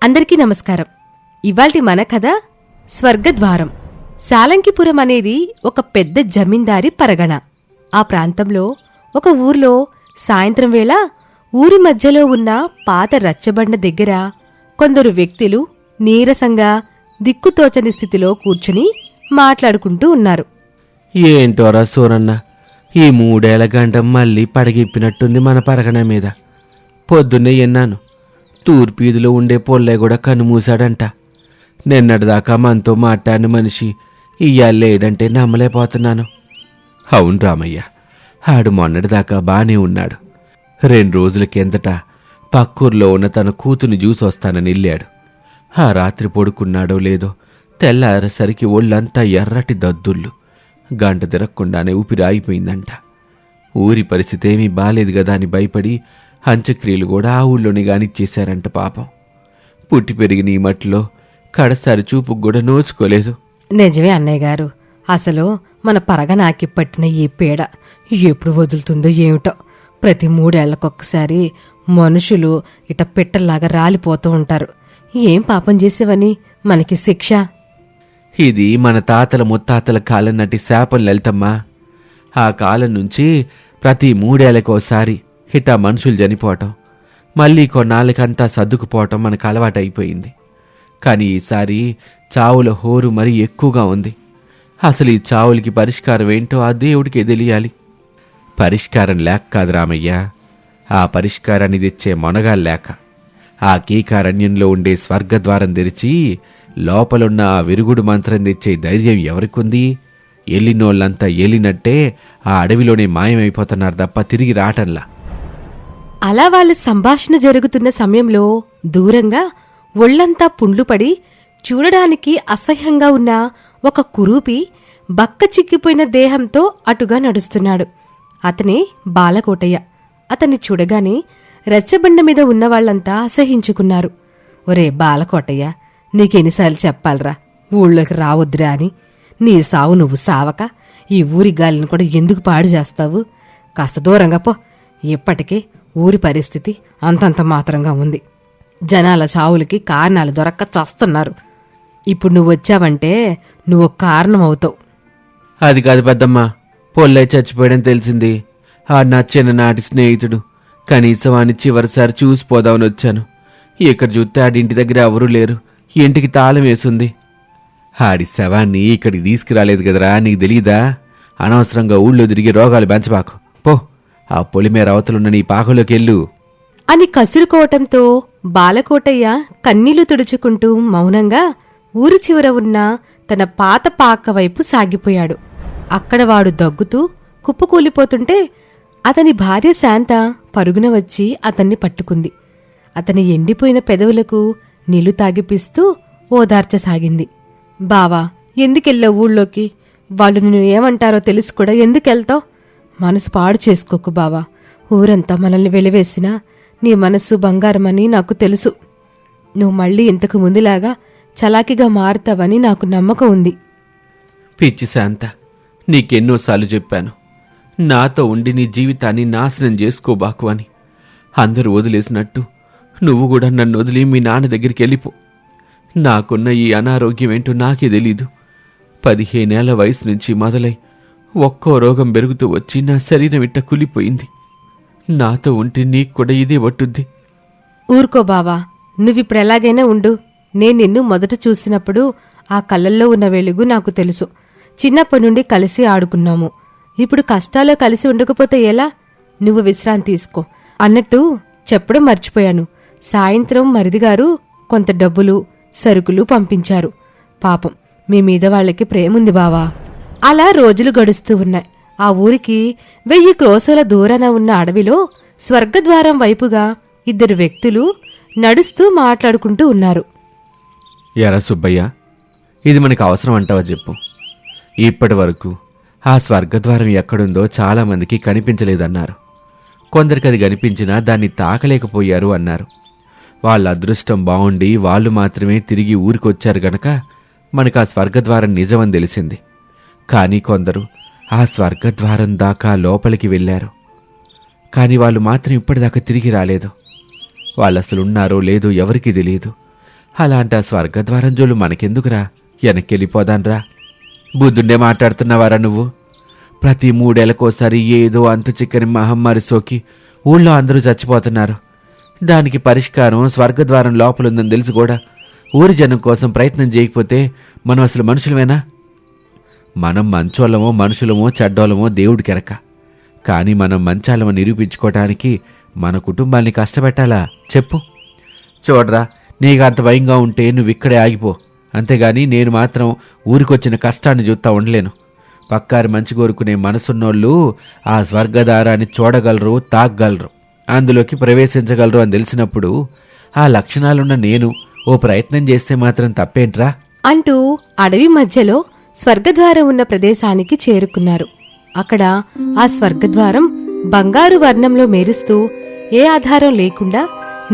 అందరికీ నమస్కారం. ఇవాల్టి మన కథ స్వర్గద్వారం. సాలంకిపురం అనేది ఒక పెద్ద జమీందారి పరగణ. ఆ ప్రాంతంలో ఒక ఊర్లో సాయంత్రం వేళ ఊరి మధ్యలో ఉన్న పాత రచ్చబండ దగ్గర కొందరు వ్యక్తులు నీరసంగా దిక్కుతోచని స్థితిలో కూర్చుని మాట్లాడుకుంటూ ఉన్నారు. ఏంటోరా సూరన్న, ఈ 3 ఏళ్ల గంట మళ్ళీ పడగిప్పినట్టుంది మన పరగణ మీద. పొద్దున్నే ఎన్నాను, తూర్పీదిలో ఉండే పొల్లే కూడా కన్నుమూశాడంట. నిన్నటిదాకా మనతో మాట్లాడిన మనిషి ఇయ్యాలేడంటే నమ్మలేకపోతున్నాను. అవును రామయ్య, ఆడు మొన్నటిదాకా బానే ఉన్నాడు. 2 రోజుల కిందట పక్కూర్లో ఉన్న తన కూతుని చూసొస్తానని వెళ్ళాడు. ఆ రాత్రి పడుకున్నాడో లేదో తెల్లారేసరికి ఒళ్ళంతా ఎర్రటి దద్దుళ్ళు. గంట తిరగకుండానే ఊపిరి ఆగిపోయిందంట. ఊరి పరిస్థితి ఏమీ బాలేదు కదా అని భయపడి అంత్యక్రియలు కూడా ఆ ఊళ్ళోనే గానిచ్చేశారంట. పాపం పుట్టి పెరిగిన ఈ మట్టిలో కడసారి చూపుకు కూడా నోచుకోలేదు. నిజమే అన్నయ్య గారు. అసలు మన పరగనాకి పట్టిన ఈ పీడ ఎప్పుడు వదులుతుందో ఏమిటో. ప్రతి 3 ఏళ్లకొక్కసారి మనుషులు ఇట పిట్టల్లాగా రాలిపోతూ ఉంటారు. ఏం పాపం చేసేవని మనకి శిక్ష? ఇది మన తాతల ముత్తాతల కాలం నాటి శాపం లలితమ్మా. ఆ కాలం నుంచి ప్రతి 3 ఏళ్లకోసారి ఇటా మనుషులు చనిపోవటం, మళ్ళీ కొన్నాళ్ళకంతా సర్దుకుపోవటం మనకు అలవాటైపోయింది. కానీ ఈసారి చావుల హోరు మరీ ఎక్కువగా ఉంది. అసలు ఈ చావులకి పరిష్కారం ఏంటో ఆ దేవుడికే తెలియాలి. పరిష్కారం లేక కాదు రామయ్య, ఆ పరిష్కారాన్ని తెచ్చే మొనగాల్లేక. ఆ కీకారణ్యంలో ఉండే స్వర్గద్వారం తెరిచి లోపలున్న ఆ విరుగుడు మంత్రం తెచ్చే ధైర్యం ఎవరికుంది? ఎల్లినోళ్ళంతా ఎల్లినట్టే ఆ అడవిలోనే మాయమైపోతున్నారు తప్ప తిరిగి రావటంలా. అలా వాళ్ళ సంభాషణ జరుగుతున్న సమయంలో దూరంగా ఒళ్లంతా పుండ్లు పడి చూడడానికి అసహ్యంగా ఉన్న ఒక కురూపి బక్క చిక్కిపోయిన దేహంతో అటుగా నడుస్తున్నాడు. అతనే బాలకోటయ్య. అతన్ని చూడగానే రెచ్చబండ మీద ఉన్నవాళ్లంతా అసహించుకున్నారు. ఒరే బాలకోటయ్య, నీకెన్నిసార్లు చెప్పాలరా ఊళ్ళోకి రావద్దురా అని? నీ సావు నువ్వు సావక ఈ ఊరి గాలిని కూడా ఎందుకు పాడు చేస్తావు? కాస్త దూరంగా పో. ఇప్పటికే ఊరి పరిస్థితి అంతంత మాత్రంగా ఉంది. జనాల చావులకి కారణాలు దొరక్క చస్తున్నారు. ఇప్పుడు నువ్వొచ్చావంటే నువ్వు కారణం అవుతావు. అది కాదు పెద్దమ్మా, పొల్లయ్య చచ్చిపోయాడని తెలిసింది. ఆ నా చిన్ననాటి స్నేహితుడు. కనీసం అని చివరిసారి చూసిపోదామని వచ్చాను. ఇక్కడ చూస్తే ఆడింటి దగ్గర ఎవరూ లేరు. ఇంటికి తాళం వేసుంది. ఆడి శవాన్ని ఇక్కడికి తీసుకురాలేదు కదరా, నీకు తెలీదా? అనవసరంగా ఊళ్ళో తిరిగి రోగాలు పెంచబాకు. పో, ఆ పొలిమేర అవతలున్న నీ పాకలోకి వెళ్ళు అని కసురుకోవటంతో బాలకోటయ్య కన్నీళ్లు తుడుచుకుంటూ మౌనంగా ఊరి చివర ఉన్న తన పాత పాక వైపు సాగిపోయాడు. అక్కడ వాడు దగ్గుతూ కుప్పకూలిపోతుంటే అతని భార్య శాంత పరుగున వచ్చి అతన్ని పట్టుకుంది. అతని ఎండిపోయిన పెదవులకు నీళ్లు తాగిపిస్తూ ఓదార్చసాగింది. బావా, ఎందుకెళ్ళావు ఊళ్ళోకి? వాళ్ళు నిన్ను ఏమంటారో తెలుసు కూడా ఎందుకెళ్తావు? మనసు పాడు చేసుకోకు బావా. ఊరంతా మనల్ని వెలివేసినా నీ మనస్సు బంగారమని నాకు తెలుసు. నువ్వు మళ్ళీ ఇంతకు ముందులాగా చలాకిగా మారుతావని నాకు నమ్మకం ఉంది. పిచ్చి శాంత, నీకెన్నోసార్లు చెప్పాను, నాతో ఉండి నీ జీవితాన్ని నాశనం చేసుకోబాకు అని. అందరూ వదిలేసినట్టు నువ్వు కూడా నన్ను వదిలి మీ నాన్న దగ్గరికి వెళ్ళిపో. నాకున్న ఈ అనారోగ్యం ఏంటో నాకే తెలీదు. 15 ఏళ్ల వయసు నుంచి మొదలై ఒక్కో రోగం పెరుగుతూ వచ్చి నా శరీరం ఇట్ట కులిపోయింది. నాతో ఉంటే నీకు కూడా ఇదే పట్టుద్ది. ఊరుకో బావా, నువ్విప్పుడెలాగైనా ఉండు. నేను నిన్ను మొదట చూసినప్పుడు ఆ కళ్ళల్లో ఉన్న వెలుగు నాకు తెలుసు. చిన్నప్పటి నుండి కలిసి ఆడుకున్నాము. ఇప్పుడు కష్టాల్లో కలిసి ఉండకపోతే ఎలా? నువ్వు విశ్రాంతి తీసుకో. అన్నట్టు చెప్పడం మర్చిపోయాను. సాయంత్రం మరిదిగారు కొంత డబ్బులు సరుకులు పంపించారు. పాపం మీ మీద వాళ్ళకి ప్రేముంది బావా. అలా రోజులు గడుస్తూ ఉన్నాయి. ఆ ఊరికి 1000 క్రోసుల దూరాన ఉన్న అడవిలో స్వర్గద్వారం వైపుగా 2 వ్యక్తులు నడుస్తూ మాట్లాడుకుంటూ ఉన్నారు. ఎరా సుబ్బయ్య, ఇది మనకు అవసరం అంటావా చెప్పు? ఇప్పటి వరకు ఆ స్వర్గద్వారం ఎక్కడుందో చాలామందికి కనిపించలేదన్నారు. కొందరికి అది కనిపించినా దాన్ని తాకలేకపోయారు అన్నారు. వాళ్ళ అదృష్టం బాగుండి వాళ్ళు మాత్రమే తిరిగి ఊరికొచ్చారు గనక మనకు ఆ స్వర్గద్వారం నిజమని తెలిసింది. కానీ కొందరు ఆ స్వర్గద్వారం దాకా లోపలికి వెళ్ళారు. కానీ వాళ్ళు మాత్రం ఇప్పటిదాకా తిరిగి రాలేదు. వాళ్ళసలున్నారో లేదో ఎవరికీ తెలియదు. అలాంటి ఆ స్వర్గద్వారం జోలు మనకెందుకురా, వెనక్కెళ్ళిపోదాన్రా. బుద్ధుండే మాట్లాడుతున్నావారా నువ్వు? ప్రతి 3 ఏళ్లకోసారి ఏదో అంతు చిక్కని మహమ్మారి సోకి ఊళ్ళో అందరూ చచ్చిపోతున్నారు. దానికి పరిష్కారం స్వర్గద్వారం లోపలుందని తెలిసి కూడా ఊరి జనం కోసం ప్రయత్నం చేయకపోతే మనం అసలు మనుషులమేనా? మనం మంచోళ్ళమో మనుషులమో చెడ్డోళ్ళమో దేవుడికెరక. కానీ మనం మంచాలమో నిరూపించుకోవటానికి మన కుటుంబాన్ని కష్టపెట్టాలా చెప్పు? చూడరా, నీకు అంత భయంగా ఉంటే నువ్విక్కడే ఆగిపో. అంతేగాని నేను మాత్రం ఊరికొచ్చిన కష్టాన్ని చూస్తా ఉండలేను. పక్కారి మంచి కోరుకునే మనసున్నోళ్ళు ఆ స్వర్గదారాన్ని చూడగలరు, తాగగలరు, అందులోకి ప్రవేశించగలరు అని తెలిసినప్పుడు ఆ లక్షణాలున్న నేను ఓ ప్రయత్నం చేస్తే మాత్రం తప్పేంట్రా అంటూ అడవి మధ్యలో స్వర్గద్వారం ఉన్న ప్రదేశానికి చేరుకున్నారు. అక్కడ ఆ స్వర్గద్వారం బంగారు వర్ణంలో మెరుస్తూ ఏ ఆధారం లేకుండా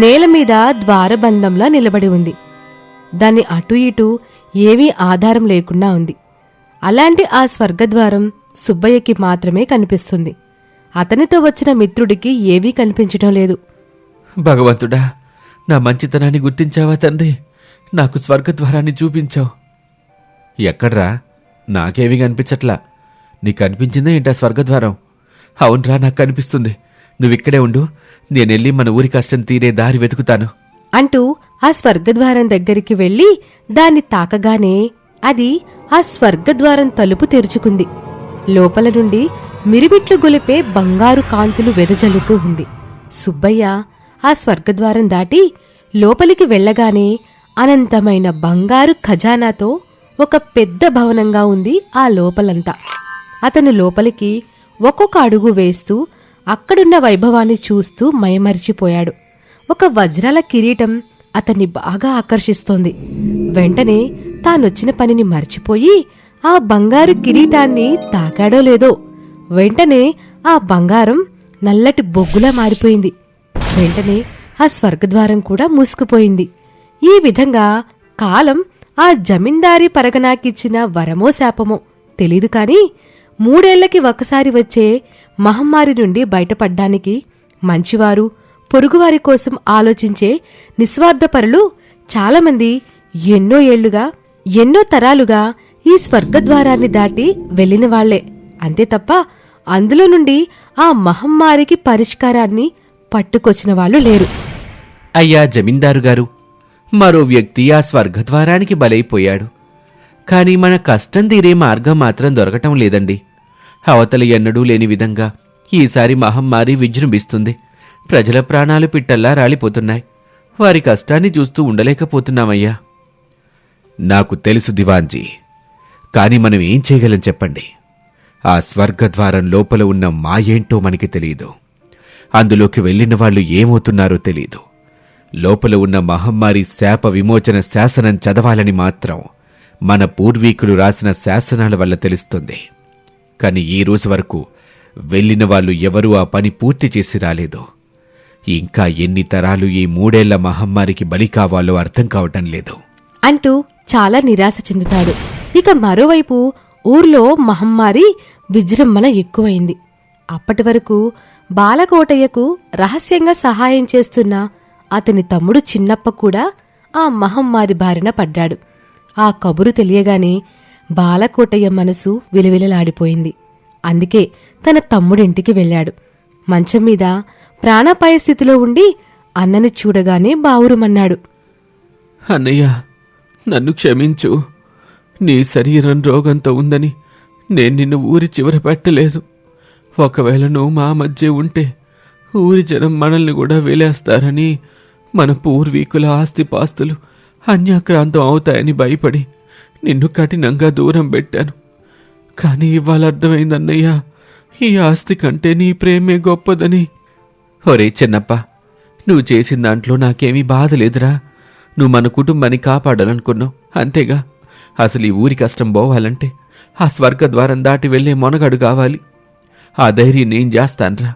నేల మీద ద్వారబంధంలా నిలబడి ఉంది. దాన్ని అటూ ఇటూ ఏమీ ఆధారం లేకుండా ఉంది. అలాంటి ఆ స్వర్గద్వారం సుబ్బయ్యకి మాత్రమే కనిపిస్తుంది. అతనితో వచ్చిన మిత్రుడికి ఏవీ కనిపించటం లేదు. భగవంతుడా, నా మంచితనాన్ని గుర్తించావా తండ్రి? నాకు స్వర్గద్వారాన్ని చూపించావు. ఎక్కడ్రా? నాకేమీ కనిపించట్లా. నీకు కనిపించిందా ఏంటా స్వర్గద్వారం? అవునరా, నాకు కనిపిస్తుంది. నువ్విక్కడే ఉండు, నేనెళ్ళి మన ఊరి కష్టం తీరే దారి వెతుకుతాను అంటూ ఆ స్వర్గద్వారం దగ్గరికి వెళ్లి దాన్ని తాకగానే అది ఆ స్వర్గద్వారం తలుపు తెరుచుకుంది. లోపల నుండి మిరిమిట్లు గొలిపే బంగారు కాంతులు వెదజల్లుతూ ఉంది. సుబ్బయ్య ఆ స్వర్గద్వారం దాటి లోపలికి వెళ్లగానే అనంతమైన బంగారు ఖజానాతో ఒక పెద్ద భవనంగా ఉంది ఆ లోపలంతా. అతను లోపలికి ఒక్కొక్క అడుగు వేస్తూ అక్కడున్న వైభవాన్ని చూస్తూ మైమరిచిపోయాడు. ఒక వజ్రాల కిరీటం అతన్ని బాగా ఆకర్షిస్తోంది. వెంటనే తానొచ్చిన పనిని మర్చిపోయి ఆ బంగారు కిరీటాన్ని తాకాడో లేదో వెంటనే ఆ బంగారం నల్లటి బొగ్గులా మారిపోయింది. వెంటనే ఆ స్వర్గద్వారం కూడా మూసుకుపోయింది. ఈ విధంగా కాలం ఆ జమీందారీ పరగనాకిచ్చిన వరమో శాపమో తెలీదు కాని 3 ఏళ్లకి ఒకసారి వచ్చే మహమ్మారి నుండి బయటపడ్డానికి మంచివారు, పొరుగువారి కోసం ఆలోచించే నిస్వార్థపరులు చాలామంది ఎన్నో ఏళ్లుగా, ఎన్నో తరాలుగా ఈ స్వర్గద్వారాన్ని దాటి వెళ్లిన వాళ్లే. అంతే తప్ప అందులో నుండి ఆ మహమ్మారికి పరిష్కారాన్ని పట్టుకొచ్చిన వాళ్ళు లేరు. అయ్యా జమీందారు గారు, మరో వ్యక్తి ఆ స్వర్గద్వారానికి బలైపోయాడు. కాని మన కష్టం తీరే మార్గం మాత్రం దొరకటం లేదండి. అవతల ఎన్నడూ లేని విధంగా ఈసారి మహమ్మారి విజృంభిస్తుంది. ప్రజల ప్రాణాలు పిట్టల్లా రాలిపోతున్నాయి. వారి కష్టాన్ని చూస్తూ ఉండలేకపోతున్నామయ్యా. నాకు తెలుసు దివాన్జీ, కాని మనం ఏం చేయగలం చెప్పండి? ఆ స్వర్గద్వారం లోపల ఉన్న మాయేంటో మనకి తెలియదు. అందులోకి వెళ్లిన వాళ్ళు ఏమవుతున్నారో తెలీదు. లోపల ఉన్న మహమ్మారి శాప విమోచన శాసనం చదవాలని మాత్రం మన పూర్వీకులు రాసిన శాసనాల వల్ల తెలుస్తుంది. కాని ఈ రోజు వరకు వెళ్లిన వాళ్ళు ఎవరూ ఆ పని పూర్తి చేసి రాలేదు. ఇంకా ఎన్ని తరాలు ఈ 3 ఏళ్ల మహమ్మారికి బలి కావాలో అర్థం కావటం లేదు అంటూ చాలా నిరాశ చెందుతాడు. ఇక మరోవైపు ఊర్లో మహమ్మారి విజృంభణ ఎక్కువైంది. అప్పటి వరకు బాలకోటయ్యకు రహస్యంగా సహాయం చేస్తున్న అతని తమ్ముడు చిన్నప్ప కూడా ఆ మహమ్మారి బారిన పడ్డాడు. ఆ కబురు తెలియగానే బాలకోటయ్య మనసు విలవిలలాడిపోయింది. అందుకే తన తమ్ముడింటికి వెళ్ళాడు. మంచం మీద ప్రాణాపాయ స్థితిలో ఉండి అన్నని చూడగానే బావురుమన్నాడు. అన్నయ్య, నన్ను క్షమించు. నీ శరీరం రోగంతో ఉందని నేను నిన్ను ఊరి చివర పెట్టలేదు. ఒకవేళ నువ్వు మా మధ్య ఉంటే ఊరి జనం మనల్ని కూడా వేలేస్తారని, మన పూర్వీకుల ఆస్తిపాస్తులు అన్యాక్రాంతం అవుతాయని భయపడి నిన్ను కఠినంగా దూరం పెట్టాను. కాని ఇవాళ అర్థమైందన్నయ్య, ఈ ఆస్తి కంటే నీ ప్రేమే గొప్పదని. ఒరే చిన్నప్ప, నువ్వు చేసిన దాంట్లో నాకేమీ బాధ లేదురా. నువ్వు మన కుటుంబాన్ని కాపాడాలనుకున్నావు, అంతేగా. అసలు ఈ ఊరి కష్టం పోవాలంటే ఆ స్వర్గద్వారం దాటి వెళ్లే మొనగాడు కావాలి. ఆ ధైర్యం నేను చేస్తాన్రా.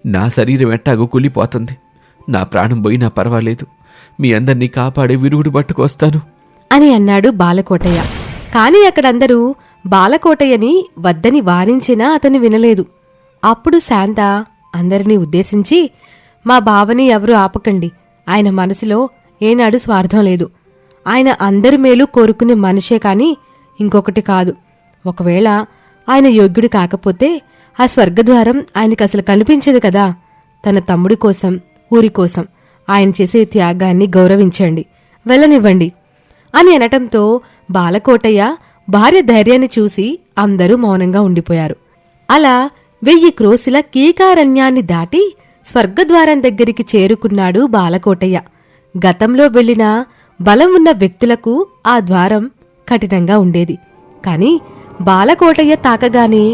నా శరీరం ఎట్టాగో కులిపోతుంది. నా ప్రాణం పోయినా పర్వాలేదు. మీ అందరినీ కాపాడే విరుగుడు పట్టుకొస్తాను అని అన్నాడు బాలకోటయ్య. కాని అక్కడందరూ బాలకోటయ్యని వద్దని వారించినా అతను వినలేదు. అప్పుడు శాంత అందరినీ ఉద్దేశించి, మా బావని ఎవరూ ఆపకండి. ఆయన మనసులో ఏనాడు స్వార్థం లేదు. ఆయన అందరి మేలు కోరుకునే మనిషే కాని ఇంకొకటి కాదు. ఒకవేళ ఆయన యోగ్యుడు కాకపోతే ఆ స్వర్గద్వారం ఆయనకసలు కనిపించదు కదా. తన తమ్ముడి కోసం, ఊరి కోసం ఆయన చేసే త్యాగాన్ని గౌరవించండి, వెళ్ళనివ్వండి అని అనటంతో బాలకోటయ్య భార్య ధైర్యాన్ని చూసి అందరూ మౌనంగా ఉండిపోయారు. అలా 1000 క్రోశిల కీకారణ్యాన్ని దాటి స్వర్గద్వారం దగ్గరికి చేరుకున్నాడు బాలకోటయ్య. గతంలో వెళ్లిన బలం ఉన్న వ్యక్తులకు ఆ ద్వారం కఠినంగా ఉండేది. కాని బాలకోటయ్య తాకగానే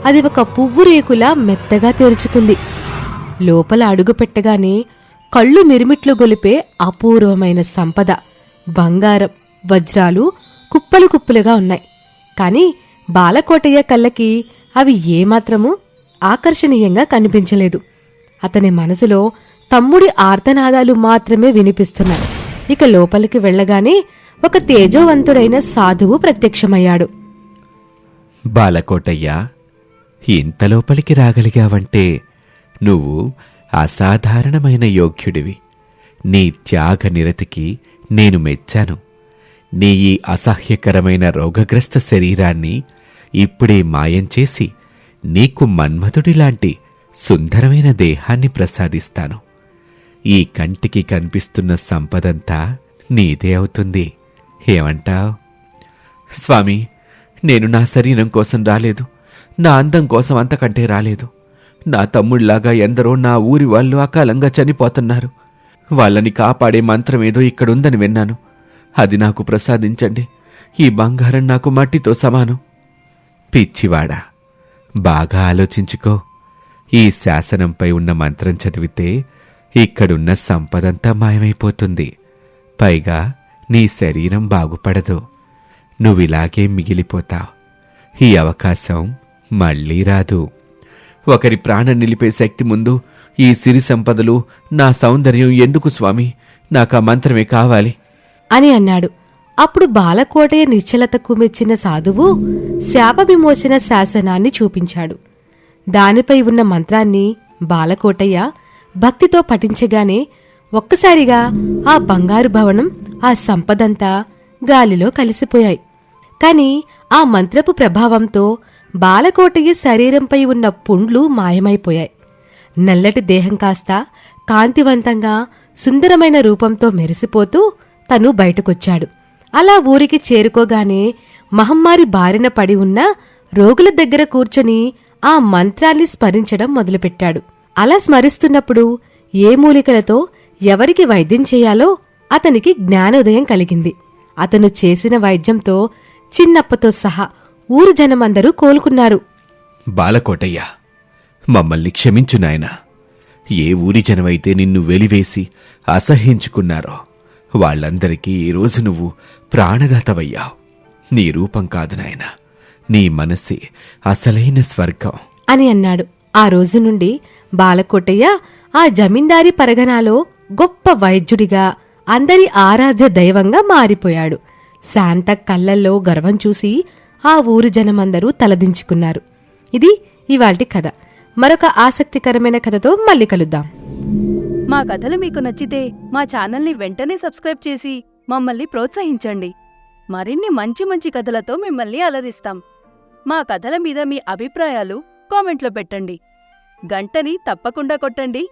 అది ఒక పువ్వు రేకులా మెత్తగా తెరుచుకుంది. లోపల అడుగు పెట్టగానే కళ్ళు మిరిమిట్లు గొలిపే అపూర్వమైన సంపద, బంగారం, వజ్రాలు కుప్పలు కుప్పలుగా ఉన్నాయి. కాని బాలకోటయ్య కళ్ళకి అవి ఏమాత్రమూ ఆకర్షణీయంగా కనిపించలేదు. అతని మనసులో తమ్ముడి ఆర్తనాదాలు మాత్రమే వినిపిస్తున్నాయి. ఇక లోపలికి వెళ్లగానే ఒక తేజోవంతుడైన సాధువు ప్రత్యక్షమయ్యాడు. బాలకోటయ్యా, ఇంత లోపలికి రాగలిగావంటే నువ్వు అసాధారణమైన యోగ్యుడివి. నీ త్యాగ నిరతికి నేను మెచ్చాను. నీ ఈ అసహ్యకరమైన రోగగ్రస్త శరీరాన్ని ఇప్పుడే మాయం చేసి నీకు మన్మధుడిలాంటి సుందరమైన దేహాన్ని ప్రసాదిస్తాను. ఈ కంటికి కనిపిస్తున్న సంపదంతా నీదే అవుతుంది. ఏమంటావ్? స్వామి, నేను నా శరీరం కోసం రాలేదు, నా అందం కోసం అంతకంటే రాలేదు. నా తమ్ముళ్లాగా ఎందరో నా ఊరి వాళ్ళు అకాలంగా చనిపోతున్నారు. వాళ్ళని కాపాడే మంత్రమేదో ఇక్కడుందని విన్నాను. అది నాకు ప్రసాదించండి. ఈ బంగారం నాకు మట్టితో సమానం. పిచ్చివాడా, బాగా ఆలోచించుకో. ఈ శాసనంపై ఉన్న మంత్రం చదివితే ఇక్కడున్న సంపదంతా మాయమైపోతుంది. పైగా నీ శరీరం బాగుపడదు. నువ్విలాగే మిగిలిపోతావు. ఈ అవకాశం మళ్ళీ రాదు. ఒకరి ప్రాణం నిలిపే శక్తి ముందు ఈ సిరి సంపదలు, నా సౌందర్యం ఎందుకు స్వామి? నాకా మంత్రమే కావాలి అని అన్నాడు. అప్పుడు బాలకోటయ్య నిశ్చలతకు మెచ్చిన సాధువు శాప విమోచన శాసనాన్ని చూపించాడు. దానిపై ఉన్న మంత్రాన్ని బాలకోటయ్య భక్తితో పఠించగానే ఒక్కసారిగా ఆ బంగారు భవనం, ఆ సంపదంతా గాలిలో కలిసిపోయాయి. కాని ఆ మంత్రపు ప్రభావంతో బాలకోటయ్య శరీరంపై ఉన్న పుండ్లు మాయమైపోయాయి. నల్లటి దేహం కాస్త కాంతివంతంగా సుందరమైన రూపంతో మెరిసిపోతూ తను బయటకొచ్చాడు. అలా ఊరికి చేరుకోగానే మహమ్మారి బారిన పడి ఉన్న రోగుల దగ్గర కూర్చొని ఆ మంత్రాన్ని స్మరించడం మొదలుపెట్టాడు. అలా స్మరిస్తున్నప్పుడు ఏ మూలికలతో ఎవరికి వైద్యం చేయాలో అతనికి జ్ఞానోదయం కలిగింది. అతను చేసిన వైద్యంతో చిన్నప్పతో సహా ఊరు జనమందరూ కోలుకున్నారు. బాలకోటయ్య, మమ్మల్ని క్షమించు నాయనా. ఏ ఊరి జనమైతే నిన్ను వెలివేసి అసహ్యించుకున్నారో వాళ్ళందరికీ ఈరోజు నువ్వు ప్రాణదాతవయ్యావు. నీ రూపం కాదు నాయనా, నీ మనసే అసలైన స్వర్గం అని అన్నాడు. ఆ రోజు నుండి బాలకోటయ్య ఆ జమీందారీ పరగనాలో గొప్ప వైద్యుడిగా, అందరి ఆరాధ్య దైవంగా మారిపోయాడు. శాంత కళ్ళల్లో గర్వం చూసి ఆ ఊరు జనమందరూ తలదించుకున్నారు. ఇది ఇవాల్టి కథ. మరొక ఆసక్తికరమైన కథతో మళ్ళీ కలుద్దాం. మా కథలు మీకు నచ్చితే మా ఛానల్ని వెంటనే సబ్స్క్రైబ్ చేసి మమ్మల్ని ప్రోత్సహించండి. మరిన్ని మంచి మంచి కథలతో మిమ్మల్ని అలరిస్తాం. మా కథల మీద మీ అభిప్రాయాలు కామెంట్లో పెట్టండి. గంటని తప్పకుండా కొట్టండి.